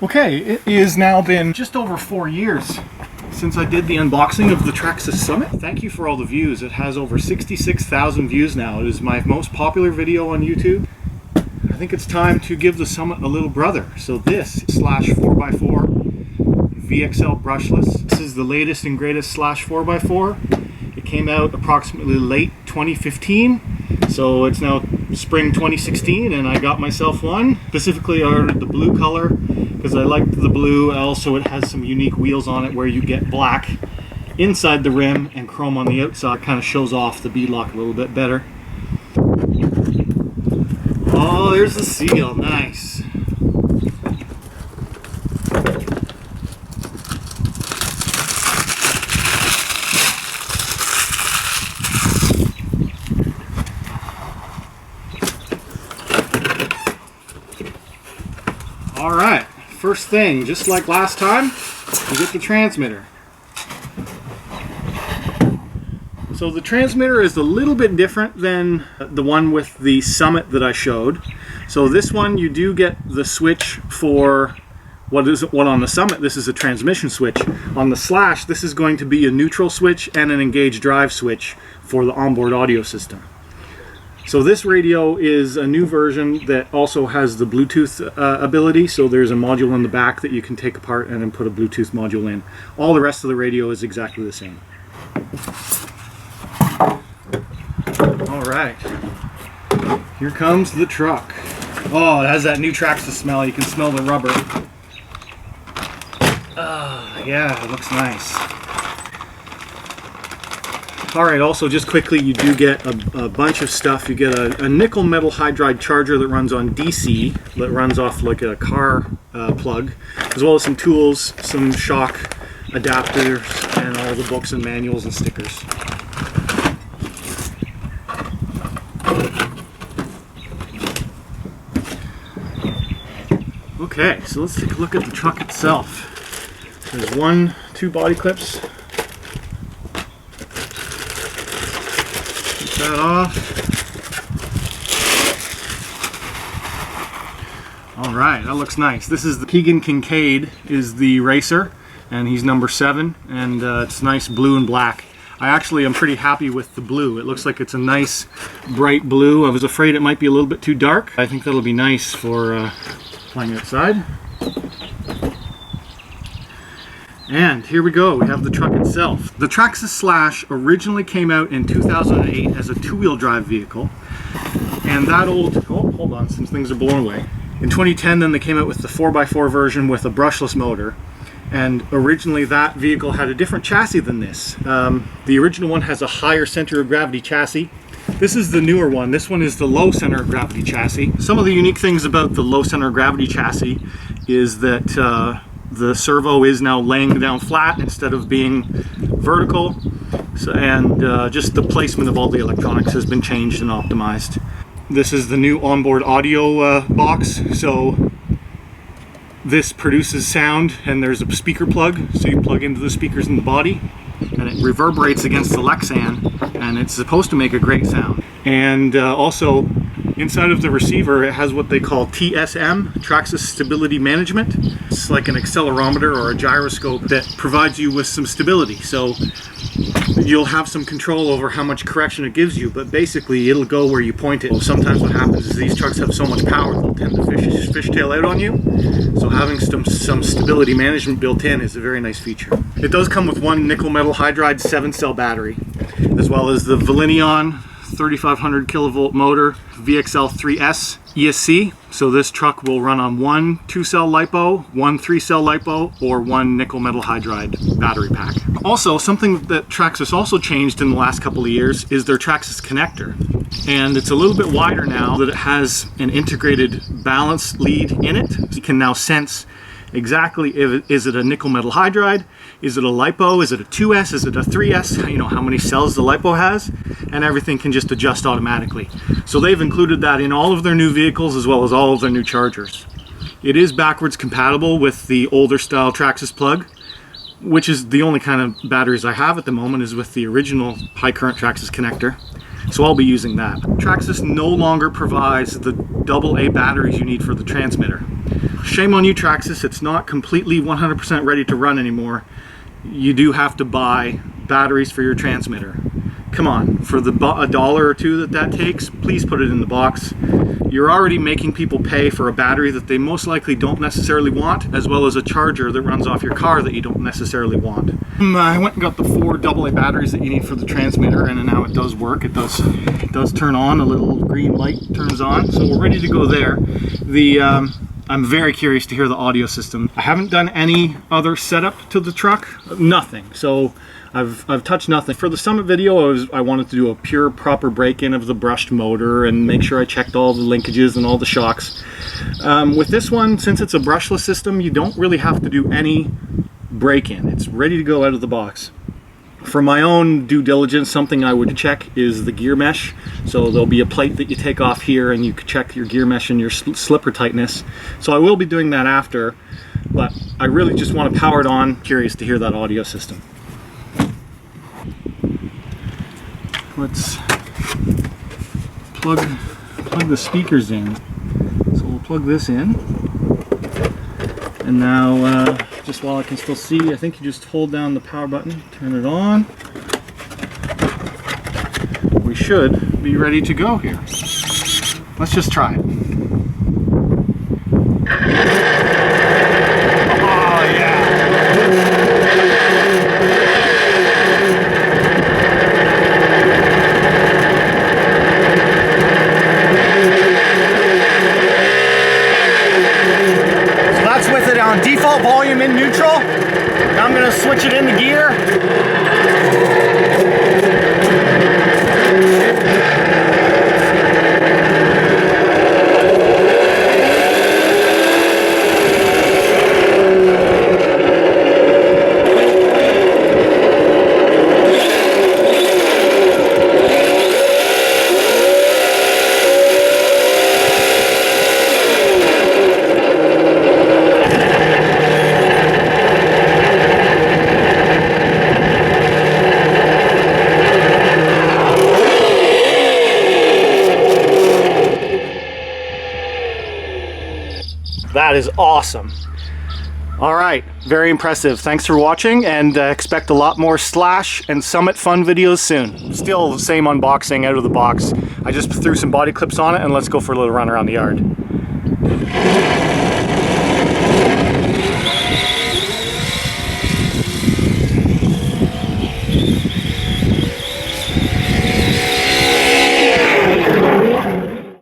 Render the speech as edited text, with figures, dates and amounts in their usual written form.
Okay, it has now been just over 4 years since I did the unboxing of the Traxxas Summit. Thank you for all the views. It has over 66,000 views now. It is my most popular video on YouTube. I think it's time to give the Summit a little brother. So this /4x4 VXL brushless. This is the latest and greatest /4x4. It came out approximately late 2015. So it's now spring 2016 and I got myself one. Specifically I ordered the blue color because I liked the blue. Also it has some unique wheels on it where you get black inside the rim and chrome on the outside. It kind of shows off the beadlock a little bit better. Oh, there's the seal. Nice. Alright, first thing, just like last time, you get the transmitter. So the transmitter is a little bit different than the one with the Summit that I showed. So this one you do get the switch for what on the Summit this is a transmission switch. On the Slash this is going to be a neutral switch and an engaged drive switch for the onboard audio system. So this radio is a new version that also has the Bluetooth ability. So there's a module in the back that you can take apart and then put a Bluetooth module in. All the rest of the radio is exactly the same. Alright, here comes the truck. Oh, it has that new Traxxas smell. You can smell the rubber. Yeah, it looks nice. Alright, also just quickly, you do get a bunch of stuff. You get a nickel metal hydride charger that runs on DC, that runs off like a car plug, as well as some tools, some shock adapters, and all the books and manuals and stickers. Okay, so let's take a look at the truck itself. There's two body clips. Take that off. Alright, that looks nice. This is the Keegan Kincaid is the racer, and he's number 7, and it's nice blue and black. I actually am pretty happy with the blue. It looks like it's a nice bright blue. I was afraid it might be a little bit too dark. I think that'll be nice for playing outside. And here we go, we have the truck itself. The Traxxas Slash originally came out in 2008 as a 2-wheel drive vehicle. And that hold on, some things are blown away. In 2010 then they came out with the 4x4 version with a brushless motor. And originally that vehicle had a different chassis than this. The original one has a higher center of gravity chassis. This is the newer one. This one is the low center of gravity chassis. Some of the unique things about the low center of gravity chassis is that the servo is now laying down flat instead of being vertical. So, and just the placement of all the electronics has been changed and optimized. This is the new onboard audio box. So this produces sound, and there's a speaker plug, so you plug into the speakers in the body, and it reverberates against the Lexan, and it's supposed to make a great sound. And also, inside of the receiver, it has what they call TSM, Traxxas Stability Management. It's like an accelerometer or a gyroscope that provides you with some stability. So you'll have some control over how much correction it gives you, but basically it'll go where you point it. Sometimes what happens is these trucks have so much power they'll tend to fishtail out on you. So having some stability management built in is a very nice feature. It does come with one nickel metal hydride 7-cell battery, as well as the Valinion 3500 kilovolt motor, VXL 3S ESC. So this truck will run on one 2-cell LiPo, one 3-cell LiPo, or one nickel metal hydride battery pack. Also, something that Traxxas also changed in the last couple of years is their Traxxas connector. And it's a little bit wider now that it has an integrated balance lead in it. You can now sense exactly is it a nickel metal hydride, is it a LiPo, is it a 2S, is it a 3S, you know, how many cells the LiPo has, and everything can just adjust automatically. So they've included that in all of their new vehicles as well as all of their new chargers. It is backwards compatible with the older style Traxxas plug, which is the only kind of batteries I have at the moment is with the original high current Traxxas connector. So I'll be using that. Traxxas no longer provides the AA batteries you need for the transmitter. shame on you, Traxxas. It's not completely 100% ready to run anymore. You do have to buy batteries for your transmitter. Come on, for the $1 or $2 that takes, please put it in the box. You're already making people pay for a battery that they most likely don't necessarily want, as well as a charger that runs off your car that you don't necessarily want. I went and got the 4 AA batteries that you need for the transmitter, and now it does work. It does turn on, a little green light turns on, so we're ready to go there. I'm very curious to hear the audio system. I haven't done any other setup to the truck, nothing. So I've touched nothing. For the Summit video, I wanted to do a pure proper break-in of the brushed motor and make sure I checked all the linkages and all the shocks. With this one, since it's a brushless system, you don't really have to do any break-in. It's ready to go out of the box. For my own due diligence, something I would check is the gear mesh. So there'll be a plate that you take off here and you can check your gear mesh and your slipper tightness. So I will be doing that after, but I really just want to power it on. Curious to hear that audio system. Let's plug the speakers in. So we'll plug this in. And now, just while I can still see, I think you just hold down the power button, turn it on. We should be ready to go here. Let's just try it. Oh yeah! With it on default volume in neutral. Now I'm going to switch it into gear. That is awesome. All right, very impressive. Thanks for watching, and expect a lot more Slash and Summit fun videos soon. Still the same unboxing out of the box. I just threw some body clips on it, and let's go for a little run around the yard.